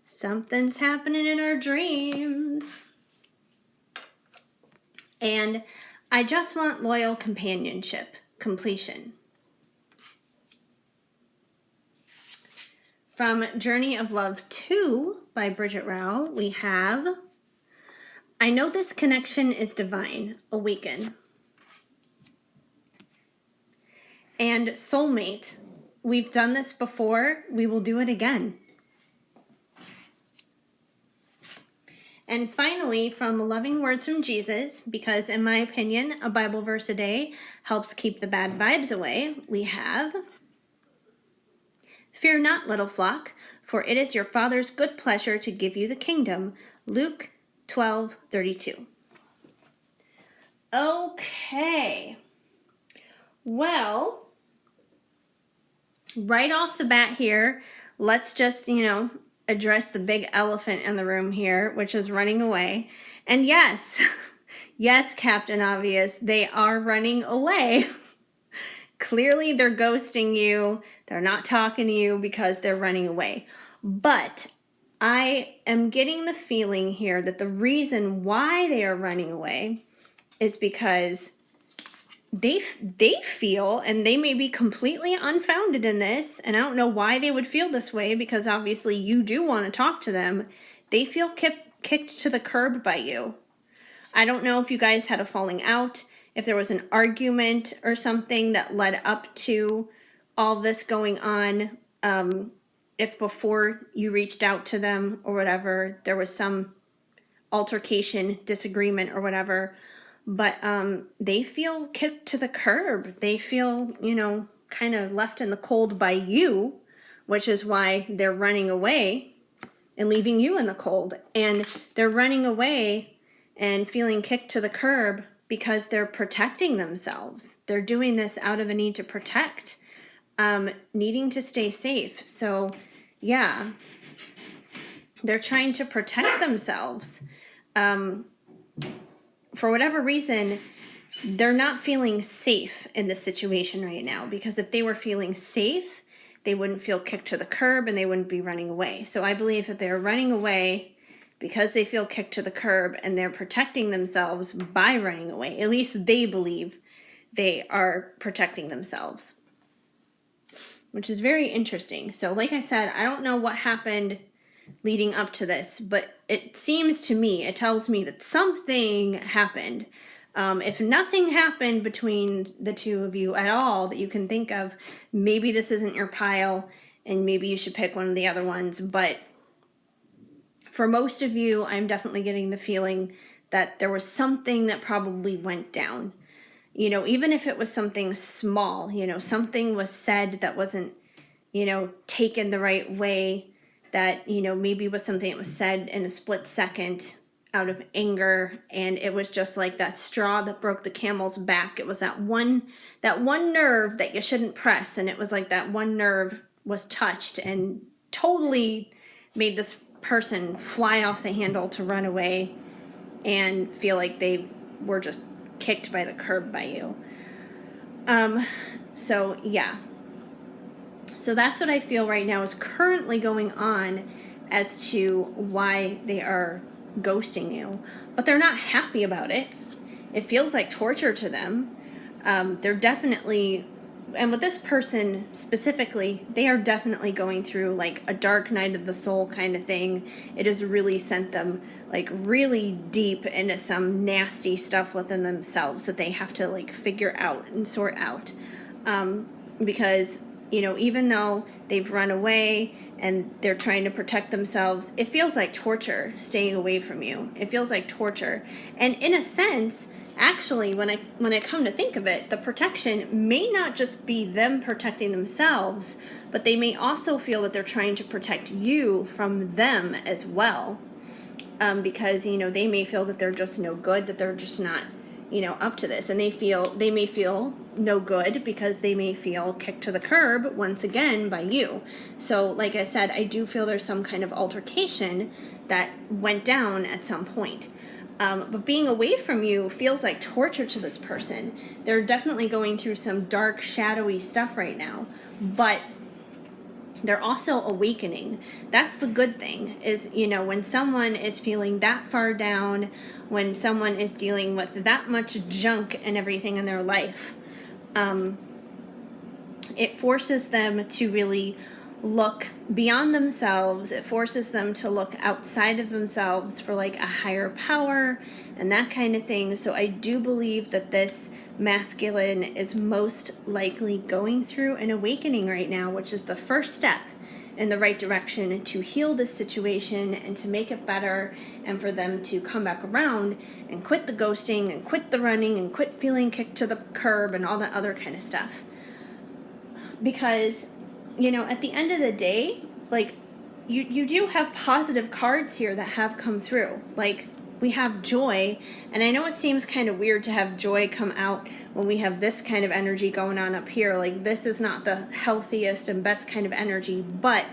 Something's happening in our dreams. And I Just Want Loyal Companionship, Completion. From Journey of Love 2 by Bridget Rao, we have I Know This Connection is Divine, Awaken. And Soulmate, we've done this before, we will do it again. And finally, from Loving Words from Jesus, because in my opinion, a Bible verse a day helps keep the bad vibes away, we have Fear not, little flock, for it is your Father's good pleasure to give you the kingdom. Luke 12:32. Okay. Well, right off the bat here, let's just, address the big elephant in the room here, which is running away. And yes, yes, Captain Obvious, they are running away. Clearly, they're ghosting you. They're not talking to you because they're running away. But I am getting the feeling here that the reason why they are running away is because they feel, and they may be completely unfounded in this, and I don't know why they would feel this way, because obviously you do want to talk to them. They feel kicked to the curb by you. I don't know if you guys had a falling out, if there was an argument or something that led up to all this going on. If before you reached out to them or whatever, there was some altercation, disagreement or whatever. But they feel kicked to the curb. They feel, kind of left in the cold by you, which is why they're running away and leaving you in the cold. And they're running away and feeling kicked to the curb because they're protecting themselves. They're doing this out of a need to protect, needing to stay safe. So, yeah, they're trying to protect themselves. For whatever reason, they're not feeling safe in this situation right now, because if they were feeling safe, they wouldn't feel kicked to the curb and they wouldn't be running away. So I believe that they're running away because they feel kicked to the curb, and they're protecting themselves by running away. At least they believe they are protecting themselves, which is very interesting. So like I said, I don't know what happened leading up to this, but it seems to me, it tells me that something happened. If nothing happened between the two of you at all that you can think of, maybe this isn't your pile and maybe you should pick one of the other ones. But for most of you, I'm definitely getting the feeling that there was something that probably went down. Even if it was something small, something was said that wasn't, taken the right way, that, maybe was something that was said in a split second out of anger, and it was just like that straw that broke the camel's back. It was that one nerve that you shouldn't press, and it was like that one nerve was touched and totally made this person fly off the handle to run away and feel like they were just kicked by the curb by you. So yeah. So that's what I feel right now is currently going on as to why they are ghosting you. But they're not happy about it. It feels like torture to them. They're definitely, and with this person specifically, they are definitely going through like a dark night of the soul kind of thing. It has really sent them like really deep into some nasty stuff within themselves that they have to like figure out and sort out. Because even though they've run away and they're trying to protect themselves, it feels like torture staying away from you. It feels like torture. And in a sense, actually, when I come to think of it, the protection may not just be them protecting themselves, but they may also feel that they're trying to protect you from them as well. Because, they may feel that they're just no good, that they're just not, up to this. And they may feel no good because they may feel kicked to the curb once again by you. So like I said, I do feel there's some kind of altercation that went down at some point. But being away from you feels like torture to this person. They're definitely going through some dark, shadowy stuff right now. But they're also awakening. That's the good thing, is, when someone is feeling that far down, when someone is dealing with that much junk and everything in their life, it forces them to really look beyond themselves. It forces them to look outside of themselves for like a higher power and that kind of thing. So I do believe that this masculine is most likely going through an awakening right now, which is the first step in the right direction to heal this situation and to make it better, and for them to come back around and quit the ghosting and quit the running and quit feeling kicked to the curb and all that other kind of stuff. Because, at the end of the day, like, you do have positive cards here that have come through. Like, we have joy, and I know it seems kind of weird to have joy come out when we have this kind of energy going on up here. Like, this is not the healthiest and best kind of energy, but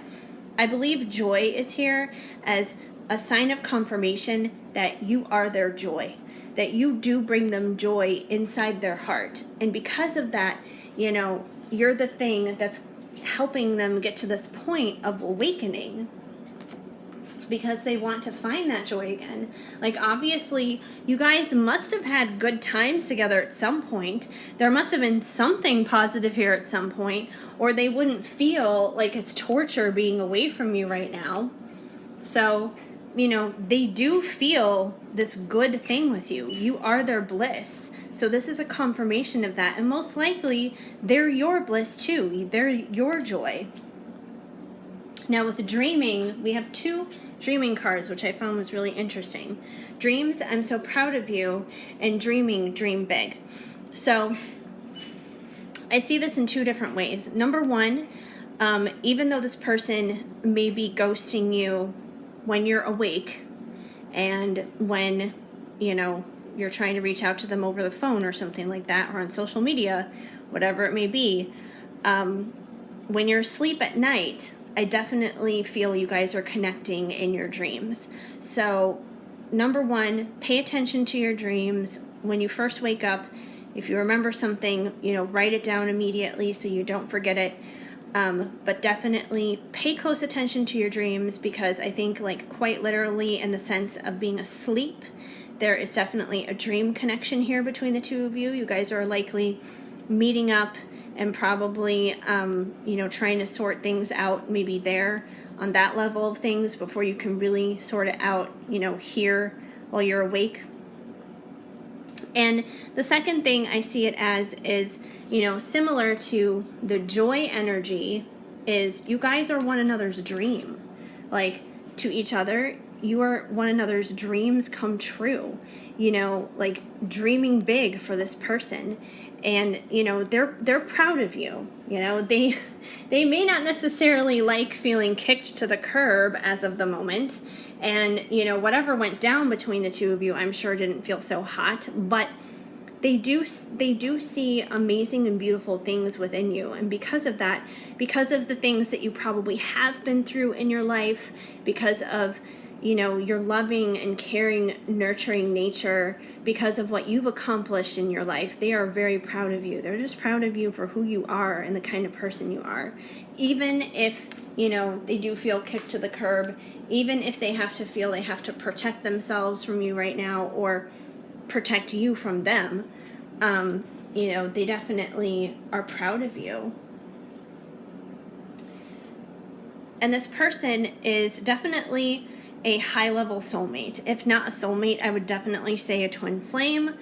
I believe joy is here as a sign of confirmation that you are their joy, that you do bring them joy inside their heart. And because of that, you're the thing that's helping them get to this point of awakening. because they want to find that joy again. Like, obviously, you guys must have had good times together at some point. There must have been something positive here at some point, or they wouldn't feel like it's torture being away from you right now. So, they do feel this good thing with you. You are their bliss. So this is a confirmation of that. And most likely, they're your bliss too. They're your joy. Now with dreaming, we have 2 dreaming cards, which I found was really interesting. Dreams, I'm so proud of you, and dreaming, dream big. So I see this in 2 different ways. Number 1, even though this person may be ghosting you when you're awake and when, you're trying to reach out to them over the phone or something like that, or on social media, whatever it may be, when you're asleep at night, I definitely feel you guys are connecting in your dreams. So, number 1, pay attention to your dreams. When you first wake up, if you remember something, write it down immediately so you don't forget it. But definitely pay close attention to your dreams, because I think, like, quite literally in the sense of being asleep, there is definitely a dream connection here between the 2 of you. You guys are likely meeting up and probably, trying to sort things out maybe there on that level of things before you can really sort it out, here while you're awake. And the second thing I see it as is, similar to the joy energy, is you guys are one another's dream. Like, to each other, you are one another's dreams come true. Like, dreaming big for this person. And, they're proud of you. They may not necessarily like feeling kicked to the curb as of the moment. And, whatever went down between the 2 of you, I'm sure didn't feel so hot. But they do see amazing and beautiful things within you. And because of that, because of the things that you probably have been through in your life, because of, your loving and caring, nurturing nature, because of what you've accomplished in your life, they are very proud of you. They're just proud of you for who you are and the kind of person you are. Even if, they do feel kicked to the curb, even if they have to feel they have to protect themselves from you right now, or protect you from them, they definitely are proud of you. And this person is definitely a high-level soulmate. If not a soulmate, I would definitely say a twin flame.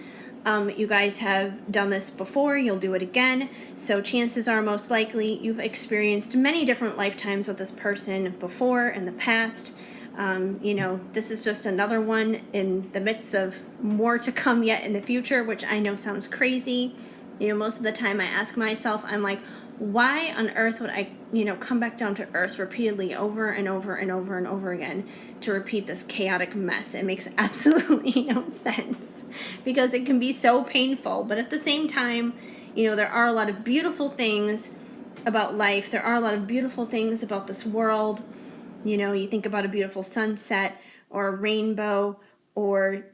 You guys have done this before, you'll do it again, so chances are most likely you've experienced many different lifetimes with this person before in the past. This is just another one in the midst of more to come yet in the future, which I know sounds crazy. Most of the time I ask myself, I'm like, why on earth would I, come back down to earth repeatedly over and over and over and over again to repeat this chaotic mess? It makes absolutely no sense, because it can be so painful. But at the same time, there are a lot of beautiful things about life. There are a lot of beautiful things about this world. You think about a beautiful sunset or a rainbow, or,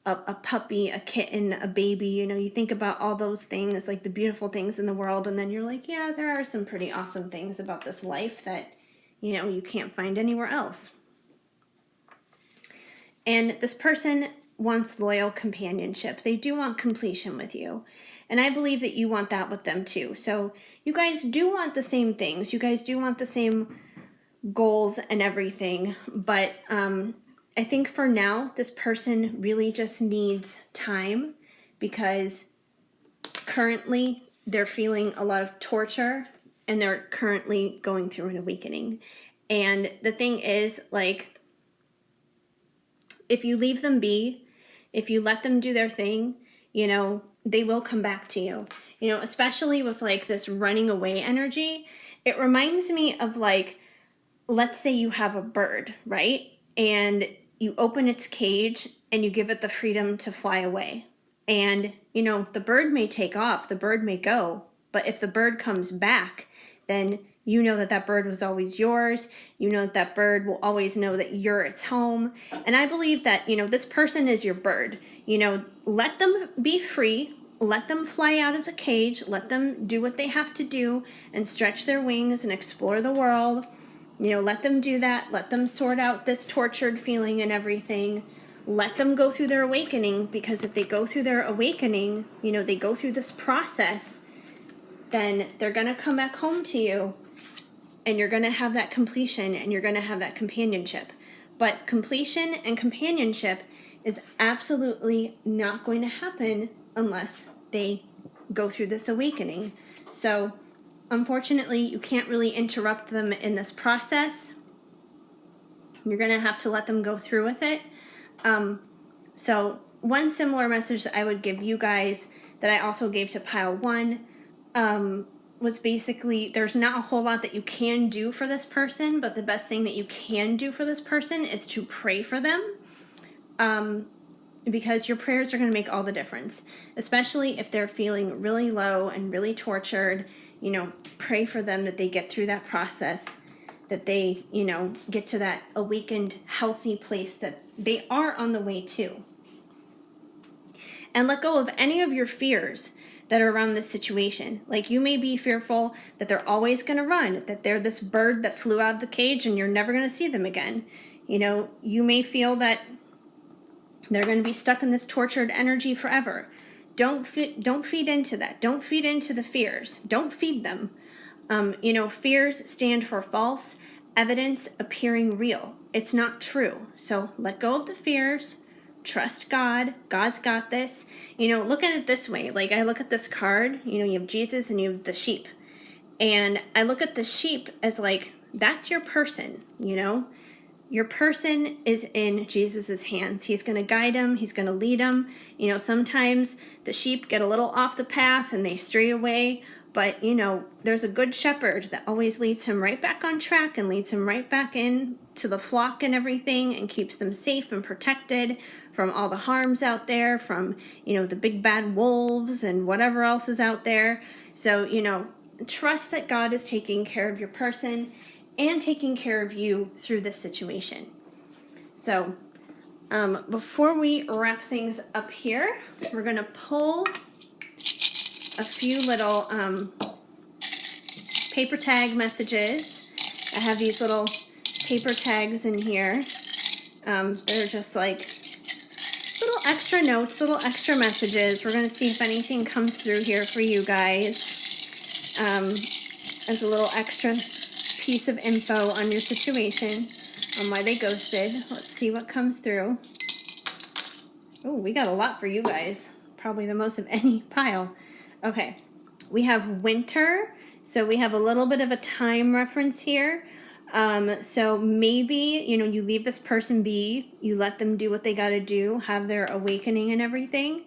a puppy, a kitten, a baby, you think about all those things, like the beautiful things in the world, and then you're like, yeah, there are some pretty awesome things about this life that, you can't find anywhere else. And this person wants loyal companionship. They do want completion with you. And I believe that you want that with them too. So you guys do want the same things. You guys do want the same goals and everything, but I think for now this person really just needs time, because currently they're feeling a lot of torture and they're currently going through an awakening. And the thing is, like, if you leave them be, if you let them do their thing, they will come back to you. Especially with like this running away energy, it reminds me of, like, let's say you have a bird, right? And you open its cage and you give it the freedom to fly away. And, the bird may take off, the bird may go, but if the bird comes back, then you know that bird was always yours. You know that bird will always know that you're its home. And I believe that, this person is your bird. Let them be free. Let them fly out of the cage. Let them do what they have to do and stretch their wings and explore the world. Let them do that. Let them sort out this tortured feeling and everything. Let them go through their awakening, because if they go through their awakening, they go through this process, then they're going to come back home to you, and you're going to have that completion, and you're going to have that companionship. But completion and companionship is absolutely not going to happen unless they go through this awakening. So, unfortunately, you can't really interrupt them in this process. You're going to have to let them go through with it. So one similar message that I would give you guys that I also gave to pile 1 was basically, there's not a whole lot that you can do for this person, but the best thing that you can do for this person is to pray for them, because your prayers are going to make all the difference, especially if they're feeling really low and really tortured. Pray for them that they get through that process, that they, get to that awakened, healthy place that they are on the way to. And let go of any of your fears that are around this situation. Like, you may be fearful that they're always going to run, that they're this bird that flew out of the cage and you're never going to see them again. You may feel that they're going to be stuck in this tortured energy forever. Don't feed into that. Don't feed into the fears. Don't feed them. Fears stand for false evidence appearing real. It's not true. So let go of the fears. Trust God. God's got this. Look at it this way. Like, I look at this card, you have Jesus and you have the sheep. And I look at the sheep as like, that's your person, Your person is in Jesus's hands. He's going to guide them. He's going to lead them. Sometimes the sheep get a little off the path and they stray away. But, there's a good shepherd that always leads him right back on track and leads him right back in to the flock and everything, and keeps them safe and protected from all the harms out there, from, the big bad wolves and whatever else is out there. So, trust that God is taking care of your person and taking care of you through this situation. So, before we wrap things up here, we're going to pull a few little paper tag messages. I have these little paper tags in here. They're just like little extra notes, little extra messages. We're going to see if anything comes through here for you guys as a little extra piece of info on your situation, on why they ghosted. Let's see what comes through. Oh, we got a lot for you guys. Probably the most of any pile. Okay, we have winter, so we have a little bit of a time reference here. So maybe, you leave this person be, you let them do what they got to do, have their awakening and everything,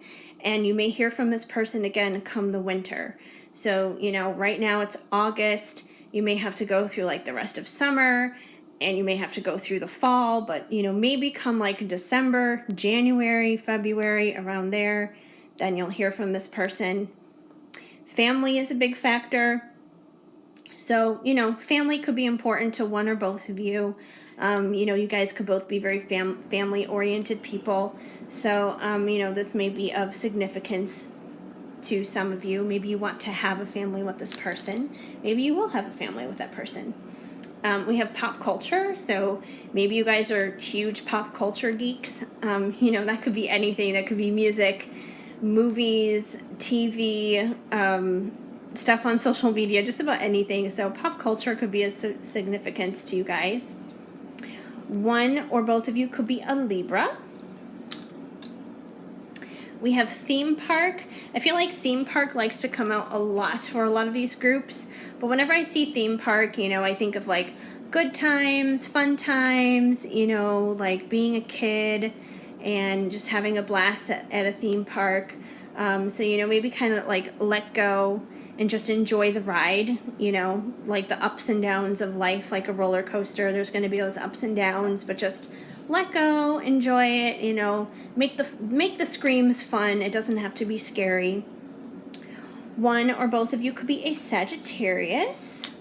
and you may hear from this person again come the winter. So, right now it's August, you may have to go through like the rest of summer, and you may have to go through the fall, but, maybe come like December, January, February, around there, then you'll hear from this person. Family is a big factor. So, family could be important to one or both of you. You guys could both be very family-oriented people. So, this may be of significance to some of you. Maybe you want to have a family with this person. Maybe you will have a family with that person. We have pop culture. So, maybe you guys are huge pop culture geeks. That could be anything. That could be music, movies, TV, stuff on social media, just about anything. So pop culture could be of significance to you guys. One or both of you could be a Libra. We have theme park. I feel like theme park likes to come out a lot for a lot of these groups. But whenever I see theme park, I think of like good times, fun times, like being a kid and just having a blast at a theme park. So, maybe kind of like let go and just enjoy the ride, like the ups and downs of life, like a roller coaster. There's going to be those ups and downs, but just let go, enjoy it, make the screams fun. It doesn't have to be scary. One or both of you could be a Sagittarius,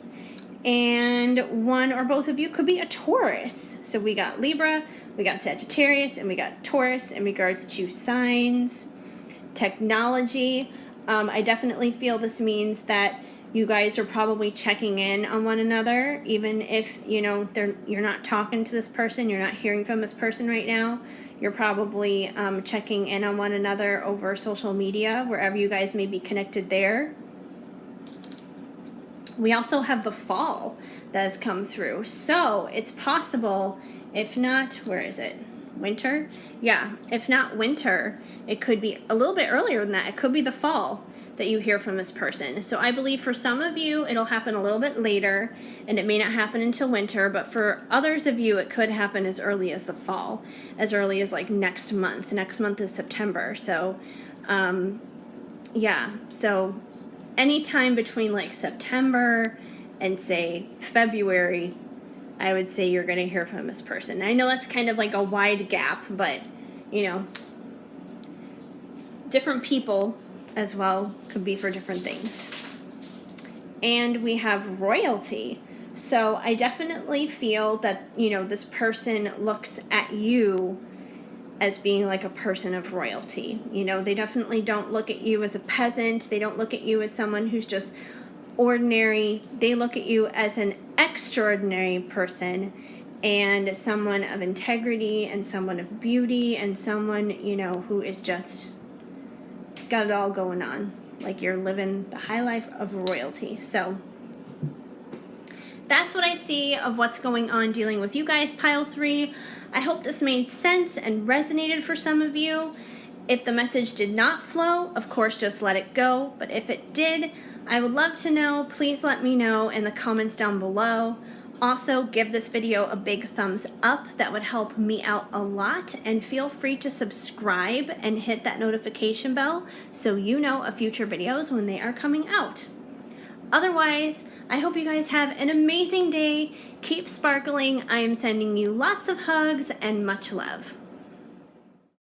and one or both of you could be a Taurus. So we got Libra, we got Sagittarius, and we got Taurus in regards to signs. Technology. I definitely feel this means that You guys are probably checking in on one another, even if, you know, you're not talking to this person, you're not hearing from this person right now. You're probably checking in on one another over social media, wherever you guys may be connected there. We also have the fall that has come through. So it's possible, if not, where is it? Winter? Yeah, if not winter, it could be a little bit earlier than that. It could be the fall that you hear from this person. So I believe for some of you, it'll happen a little bit later, and it may not happen until winter, but for others of you, it could happen as early as the fall, as early as like next month. Next month is September. So, yeah, so anytime between like September and say February, I would say you're going to hear from this person. I know that's kind of like a wide gap, but you know, different people as well could be for different things. And we have royalty. So I definitely feel that, you know, this person looks at you as being like a person of royalty. You know, they definitely don't look at you as a peasant. They don't look at you as someone who's just ordinary. They look at you as an extraordinary person and someone of integrity and someone of beauty and someone, you know, who is just got it all going on. Like you're living the high life of royalty. So that's what I see of what's going on dealing with you guys, pile 3. I hope this made sense and resonated for some of you. If the message did not flow, of course, just let it go. But if it did, I would love to know. Please let me know in the comments down below. Also, give this video a big thumbs up. That would help me out a lot. And feel free to subscribe and hit that notification bell so you know of future videos when they are coming out. Otherwise, I hope you guys have an amazing day. Keep sparkling. I am sending you lots of hugs and much love.